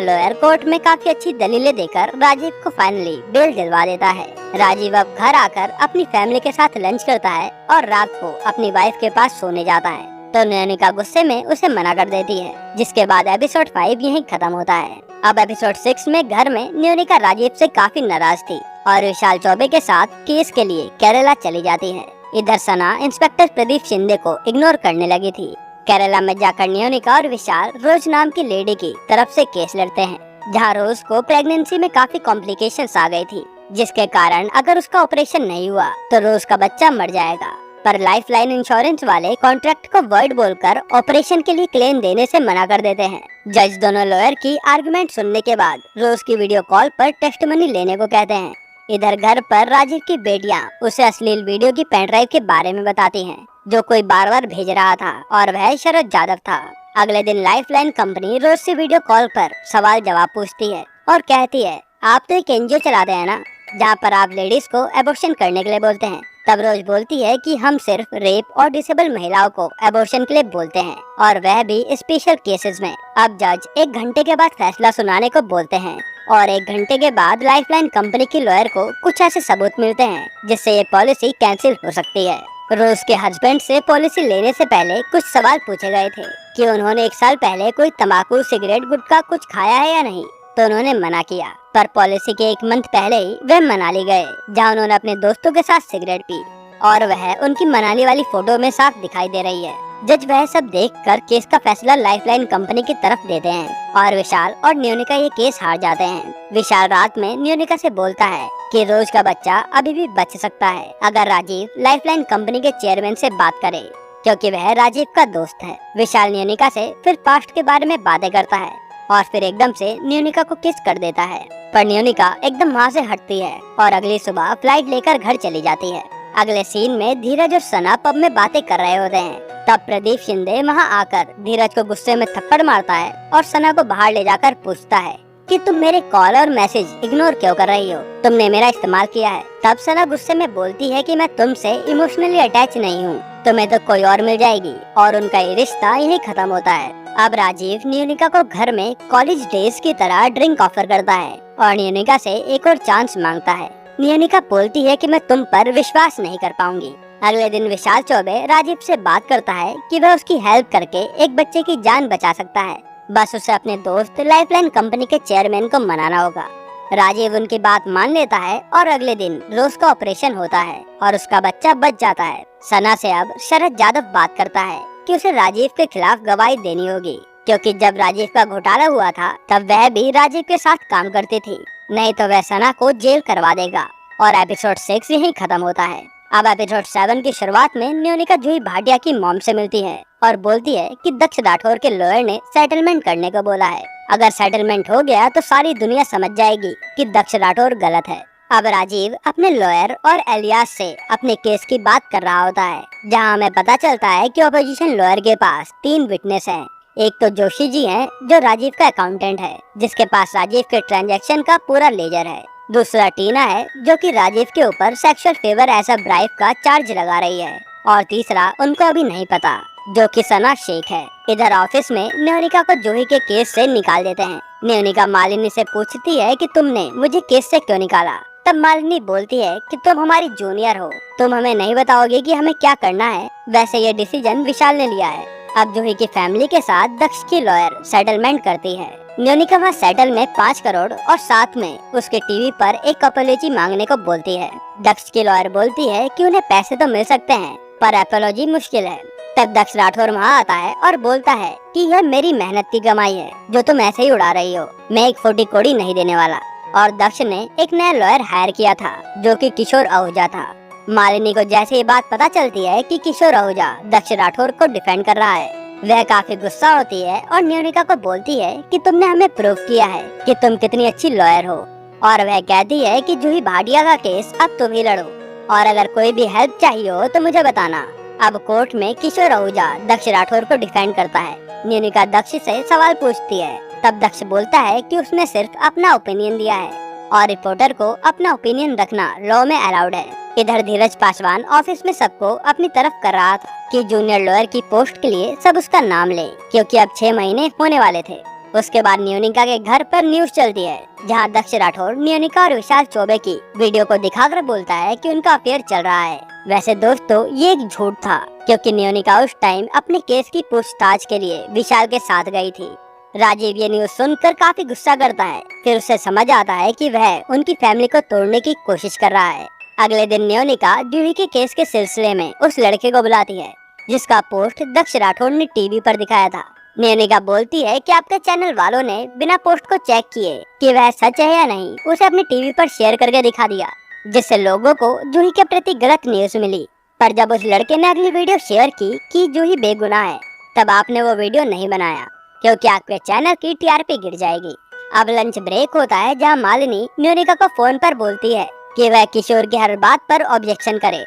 लॉयर कोर्ट में काफी अच्छी दलीलें देकर राजीव को फाइनली बेल दिलवा देता है। राजीव अब घर आकर अपनी फैमिली के साथ लंच करता है और रात को अपनी वाइफ के पास सोने जाता है, तो न्योनिका गुस्से में उसे मना कर देती है, जिसके बाद एपिसोड 5 यहीं खत्म होता है। अब एपिसोड 6 में घर में न्योनिका राजीव से काफी नाराज थी और विशाल चौबे के साथ केस के लिए केरला चली जाती है। इधर सना इंस्पेक्टर प्रदीप शिंदे को इग्नोर करने लगी थी। केरला में जाकर न्योनिका और विशाल रोज नाम की लेडी की तरफ से केस लड़ते हैं, जहां रोज को प्रेगनेंसी में काफी कॉम्प्लिकेशंस आ गई थी, जिसके कारण अगर उसका ऑपरेशन नहीं हुआ तो रोज का बच्चा मर जाएगा। पर लाइफलाइन इंश्योरेंस वाले कॉन्ट्रैक्ट को वर्ड बोलकर ऑपरेशन के लिए क्लेम देने से मना कर देते हैं। जज दोनों लॉयर की आर्गुमेंट सुनने के बाद रोज की वीडियो कॉल पर टेस्टिमनी लेने को कहते हैं। इधर घर पर राजीव की बेटियां उसे अश्लील वीडियो की पेन ड्राइव के बारे में बताती हैं, जो कोई बार बार भेज रहा था और वह शरद जाधव था। अगले दिन लाइफलाइन कंपनी रोज से वीडियो कॉल पर सवाल जवाब पूछती है और कहती है, आप तो एक एनजीओ चलाते हैं ना, जहाँ पर आप लेडीज को एबॉर्शन करने के लिए बोलते हैं। तब रोज बोलती है कि हम सिर्फ रेप और डिसेबल महिलाओं को एबॉर्शन के लिए बोलते हैं, और वह भी स्पेशल केसेस में। अब जज 1 घंटे के बाद फैसला सुनाने को बोलते हैं और 1 घंटे के बाद लाइफलाइन कंपनी की लॉयर को कुछ ऐसे सबूत मिलते हैं जिससे ये पॉलिसी कैंसिल हो सकती है। रोज के हस्बैंड से पॉलिसी लेने से पहले कुछ सवाल पूछे गए थे कि उन्होंने 1 साल पहले कोई तंबाकू, सिगरेट, गुटखा कुछ खाया है या नहीं, तो उन्होंने मना किया। पर पॉलिसी के 1 मंथ पहले ही वह मनाली गए, जहां उन्होंने अपने दोस्तों के साथ सिगरेट पी और वह उनकी मनाली वाली फोटो में साफ दिखाई दे रही है। जज वह सब देखकर केस का फैसला लाइफलाइन कंपनी की तरफ देते हैं और विशाल और न्योनिका ये केस हार जाते हैं। विशाल रात में न्योनिका से बोलता है कि रोज का बच्चा अभी भी बच सकता है अगर राजीव लाइफलाइन कंपनी के चेयरमैन से बात करे, क्योंकि वह राजीव का दोस्त है। विशाल न्योनिका से फिर पास्ट के बारे में बातें करता है और फिर एकदम से न्योनिका को किस कर देता है, पर न्योनिका एकदम वहाँ से हटती है और अगली सुबह फ्लाइट लेकर घर चली जाती है। अगले सीन में धीरज और सना पब में बातें कर रहे होते हैं। तब प्रदीप शिंदे वहाँ आकर धीरज को गुस्से में थप्पड़ मारता है और सना को बाहर ले जाकर पूछता है कि तुम मेरे कॉल और मैसेज इग्नोर क्यों कर रही हो, तुमने मेरा इस्तेमाल किया है। तब सना गुस्से में बोलती है कि मैं तुमसे इमोशनली अटैच नहीं हूँ, तुम्हें तो कोई और मिल जाएगी, और उनका ये रिश्ता यही खत्म होता है। अब राजीव न्योनिका को घर में कॉलेज डेज की तरह ड्रिंक ऑफर करता है और न्योनिका से एक और चांस मांगता है। न्योनिका बोलती है कि मैं तुम पर विश्वास नहीं कर पाऊंगी। अगले दिन विशाल चौबे राजीव से बात करता है कि वह उसकी हेल्प करके एक बच्चे की जान बचा सकता है, बस उसे अपने दोस्त लाइफलाइन कंपनी के चेयरमैन को मनाना होगा। राजीव उनकी बात मान लेता है और अगले दिन रोज का ऑपरेशन होता है और उसका बच्चा बच जाता है। सना से अब शरद जाधव बात करता है कि उसे राजीव के खिलाफ गवाही देनी होगी, क्योंकि जब राजीव का घोटाला हुआ था तब वह भी राजीव के साथ काम करती थी, नहीं तो वह सना को जेल करवा देगा। और एपिसोड 6 यहीं खत्म होता है। अब एपिसोड 7 की शुरुआत में न्योनिका जूही भाटिया की मॉम से मिलती है और बोलती है कि दक्ष राठौर के लॉयर ने सेटलमेंट करने को बोला है। अगर सेटलमेंट हो गया तो सारी दुनिया समझ जाएगी कि दक्ष राठौर गलत है। अब राजीव अपने लॉयर और एलियास से अपने केस की बात कर रहा होता है, जहां हमें पता चलता है कि ऑपोजिशन लॉयर के पास 3 विटनेस हैं। एक तो जोशी जी हैं, जो राजीव का अकाउंटेंट है, जिसके पास राजीव के ट्रांजैक्शन का पूरा लेजर है। दूसरा टीना है, जो कि राजीव के ऊपर sexual favour as a bribe का चार्ज लगा रही है। और तीसरा उनको अभी नहीं पता, जो कि सना शेख है। इधर ऑफिस में न्योनिका को जूही के केस से निकाल देते हैं। न्योनिका मालिनी से पूछती है कि तुमने मुझे केस से क्यों निकाला। तब मालिनी बोलती है कि तुम हमारी जूनियर हो, तुम हमें नहीं बताओगे कि हमें क्या करना है। वैसे ये डिसीजन विशाल ने लिया है। अब जूही की फैमिली के साथ दक्ष की लॉयर सेटलमेंट करती है। न्योनिका वहाँ सेटल में 5 करोड़ और साथ में उसके टीवी पर एक अपॉलॉजी मांगने को बोलती है। दक्ष की लॉयर बोलती है कि उन्हें पैसे तो मिल सकते हैं, पर अपॉलॉजी मुश्किल है। तब दक्ष राठौर वहाँ आता है और बोलता है कि यह मेरी मेहनत की कमाई है, जो तुम ऐसे ही उड़ा रही हो। मैं एक 40 कौड़ी नहीं देने वाला। और दक्ष ने एक नया लॉयर हायर किया था, जो कि किशोर आहूजा था। मालिनी को जैसे ये बात पता चलती है कि किशोर आहूजा दक्ष राठौर को डिफेंड कर रहा है, वह काफी गुस्सा होती है और न्योनिका को बोलती है कि तुमने हमें प्रूव किया है कि तुम कितनी अच्छी लॉयर हो। और वह कहती है कि जूही भाटिया का केस अब तुम ही लड़ो, और अगर कोई भी हेल्प चाहिए हो तो मुझे बताना। अब कोर्ट में किशोर आहूजा दक्ष राठौर को डिफेंड करता है। न्योनिका दक्ष से सवाल पूछती है। तब दक्ष बोलता है कि उसने सिर्फ अपना ओपिनियन दिया है और रिपोर्टर को अपना ओपिनियन रखना लॉ में अलाउड है। इधर धीरज पासवान ऑफिस में सबको अपनी तरफ कर रहा था कि जूनियर लॉयर की पोस्ट के लिए सब उसका नाम ले, क्योंकि अब 6 महीने होने वाले थे। उसके बाद न्योनिका के घर पर न्यूज चलती है, जहां दक्ष राठौर न्योनिका और विशाल चौबे की वीडियो को दिखाकर बोलता है कि उनका अफेयर चल रहा है। वैसे दोस्तों, ये एक झूठ था, क्योंकि न्योनिका उस टाइम अपने केस की पूछताछ के लिए विशाल के साथ गई थी। राजीव ये न्यूज सुनकर काफी गुस्सा करता है। फिर उसे समझ आता है कि वह उनकी फैमिली को तोड़ने की कोशिश कर रहा है। अगले दिन न्योनिका जूही के केस के सिलसिले में उस लड़के को बुलाती है, जिसका पोस्ट दक्ष राठौर ने टीवी पर दिखाया था। न्योनिका बोलती है कि आपके चैनल वालों ने बिना पोस्ट को चेक किए कि वह सच है या नहीं, उसे अपने टीवी पर शेयर करके दिखा दिया, जिससे लोगों को जूही के प्रति गलत न्यूज मिली। पर जब उस लड़के ने अगली वीडियो शेयर की कि जूही बेगुनाह है, तब आपने वो वीडियो नहीं बनाया, क्योंकि आपके चैनल की टीआरपी गिर जाएगी। अब लंच ब्रेक होता है, जहां मालिनी न्योनिका को फोन पर बोलती है कि वह किशोर की हर बात पर ऑब्जेक्शन करे।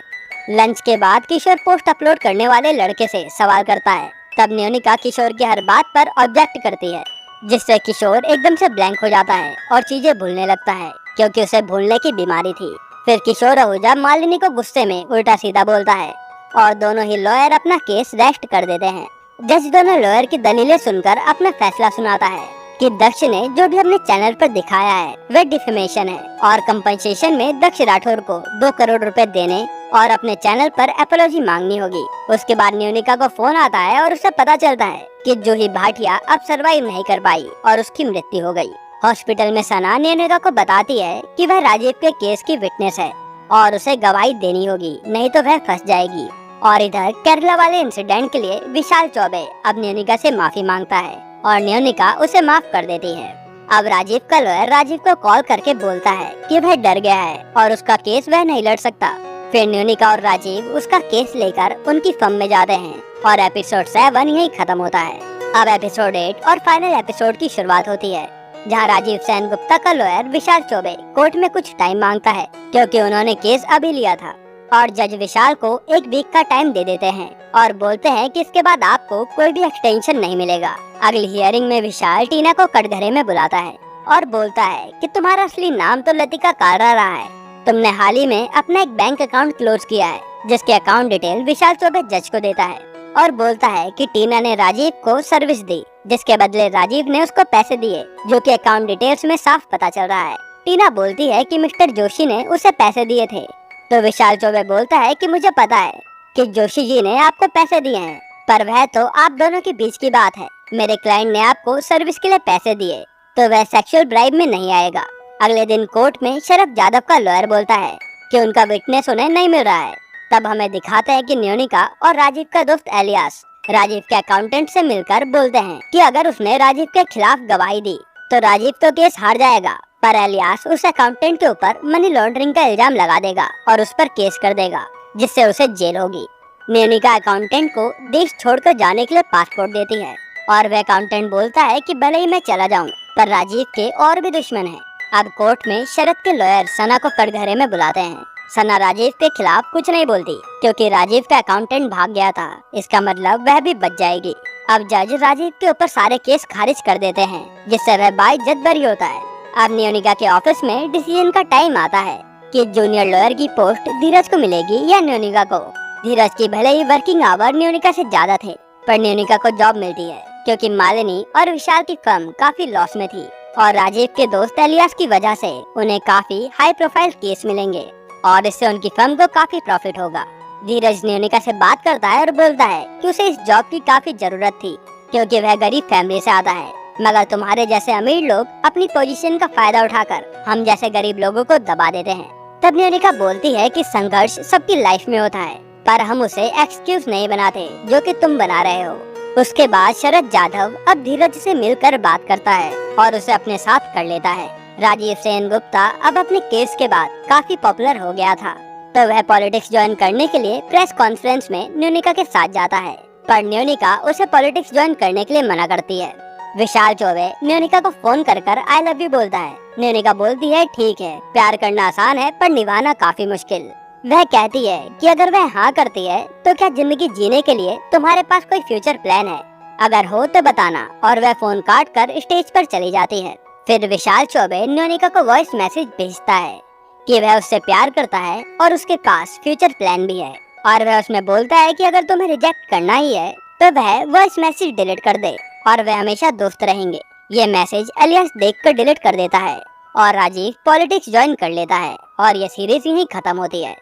लंच के बाद किशोर पोस्ट अपलोड करने वाले लड़के से सवाल करता है। तब न्योनिका किशोर की हर बात पर ऑब्जेक्ट करती है, जिससे किशोर एकदम से ब्लैंक हो जाता है और चीजें भूलने लगता है, क्योंकि उसे भूलने की बीमारी थी। फिर किशोर आहूजा मालिनी को गुस्से में उल्टा सीधा बोलता है और दोनों ही लॉयर अपना केस रेस्ट कर देते हैं। जज दोनों लॉयर की दलीलें सुनकर अपना फैसला सुनाता है कि दक्ष ने जो भी अपने चैनल पर दिखाया है वह डिफेमेशन है, और कंपनसेशन में दक्ष राठौर को 2 करोड़ रुपए देने और अपने चैनल पर अपॉलॉजी मांगनी होगी। उसके बाद न्योनिका को फोन आता है और उसे पता चलता है कि जूही भाटिया अब सर्वाइव नहीं कर पाई और उसकी मृत्यु हो गई। हॉस्पिटल में सना न्योनिका को बताती है कि वह राजीव के केस की विटनेस है और उसे गवाही देनी होगी, नहीं तो वह फंस जाएगी। और इधर केरला वाले इंसिडेंट के लिए विशाल चौबे अब न्योनिका से माफी मांगता है और न्योनिका उसे माफ कर देती है। अब राजीव का लॉयर राजीव को कॉल करके बोलता है कि वह डर गया है और उसका केस वह नहीं लड़ सकता। फिर न्योनिका और राजीव उसका केस लेकर उनकी फर्म में जाते हैं और एपिसोड 7 यहीं खत्म होता है। अब एपिसोड 8 और फाइनल एपिसोड की शुरुआत होती है, जहां राजीव सेन गुप्ता का लॉयर विशाल चौबे कोर्ट में कुछ टाइम मांगता है, क्योंकि उन्होंने केस अभी लिया था। और जज विशाल को 1 वीक का टाइम दे देते हैं और बोलते हैं कि इसके बाद आपको कोई भी एक्सटेंशन नहीं मिलेगा। अगली हियरिंग में विशाल टीना को कटघरे में बुलाता है और बोलता है कि तुम्हारा असली नाम तो लतिका कारा रहा है। तुमने हाल ही में अपना एक बैंक अकाउंट क्लोज किया है, जिसके अकाउंट डिटेल विशाल चौबे जज को देता है और बोलता है कि टीना ने राजीव को सर्विस दी, जिसके बदले राजीव ने उसको पैसे दिए, जो कि अकाउंट डिटेल्स में साफ पता चल रहा है। टीना बोलती है कि मिस्टर जोशी ने उसे पैसे दिए थे, तो विशाल चौबे बोलता है कि मुझे पता है कि जोशी जी ने आपको पैसे दिए हैं, पर वह तो आप दोनों के बीच की बात है। मेरे क्लाइंट ने आपको सर्विस के लिए पैसे दिए, तो वह सेक्सुअल ब्राइब में नहीं आएगा। अगले दिन कोर्ट में शरद यादव का लॉयर बोलता है कि उनका विटनेस उन्हें नहीं मिल रहा है। तब हमें दिखाते हैं कि न्योनिका और राजीव का दोस्त एलियास राजीव के अकाउंटेंट से मिलकर बोलते हैं कि अगर उसने राजीव के खिलाफ गवाही दी तो राजीव तो केस हार जाएगा, पर एलियास उस अकाउंटेंट के ऊपर मनी लॉन्ड्रिंग का इल्जाम लगा देगा और उस पर केस कर देगा, जिससे उसे जेल होगी। न्योनिका अकाउंटेंट को देश छोड़कर जाने के लिए पासपोर्ट देती है और वह अकाउंटेंट बोलता है कि भले ही मैं चला जाऊं, पर राजीव के और भी दुश्मन हैं, अब कोर्ट में शरद के लॉयर सना को कटघरे में बुलाते हैं। सना राजीव के खिलाफ कुछ नहीं बोलती क्योंकि राजीव का अकाउंटेंट भाग गया था, इसका मतलब वह भी बच जाएगी। अब जज राजीव के ऊपर सारे केस खारिज कर देते हैं, जिससे वह बाइज्जत बरी होता है। अब नियोनिका के ऑफिस में डिसीजन का टाइम आता है कि जूनियर लॉयर की पोस्ट धीरज को मिलेगी या नियोनिका को। धीरज की भले ही वर्किंग आवर नियोनिका से ज्यादा थे, पर नियोनिका को जॉब मिलती है क्योंकि मालिनी और विशाल की फर्म काफी लॉस में थी और राजीव के दोस्त एलियास की वजह से उन्हें काफी हाई प्रोफाइल केस मिलेंगे और इससे उनकी फर्म को काफी प्रॉफिट होगा। धीरज नियोनिका से बात करता है और बोलता है कि उसे इस जॉब की काफी जरूरत थी क्योंकि वह गरीब फैमिली से आता है, मगर तुम्हारे जैसे अमीर लोग अपनी पोजीशन का फायदा उठाकर हम जैसे गरीब लोगों को दबा देते हैं। तब नियोनिका बोलती है कि संघर्ष सबकी लाइफ में होता है, पर हम उसे एक्सक्यूज नहीं बनाते जो कि तुम बना रहे हो। उसके बाद शरद जाधव अब धीरज से मिलकर बात करता है और उसे अपने साथ कर लेता है। राजीव सेन गुप्ता अब अपने केस के बाद काफी पॉपुलर हो गया था, तो वह पॉलिटिक्स ज्वाइन करने के लिए प्रेस कॉन्फ्रेंस में नियोनिका के साथ जाता है, पर नियोनिका उसे पॉलिटिक्स ज्वाइन करने के लिए मना करती है। विशाल चौबे नियोनिका को फोन कर आई लव यू बोलता है। नियोनिका बोलती है ठीक है, प्यार करना आसान है पर निभाना काफी मुश्किल। वह कहती है कि अगर वह हाँ करती है तो क्या जिंदगी जीने के लिए तुम्हारे पास कोई फ्यूचर प्लान है, अगर हो तो बताना, और वह फोन काट कर स्टेज पर चली जाती है। फिर विशाल चौबे नियोनिका को वॉइस मैसेज भेजता है कि वह उससे प्यार करता है और उसके पास फ्यूचर प्लान भी है, और वह उसमें बोलता है कि अगर तुम्हें रिजेक्ट करना ही है तो वह वॉइस मैसेज डिलीट कर दे और वे हमेशा दोस्त रहेंगे। ये मैसेज एलियास देखकर डिलीट कर देता है और राजीव पॉलिटिक्स ज्वाइन कर लेता है और ये सीरीज यहीं खत्म होती है।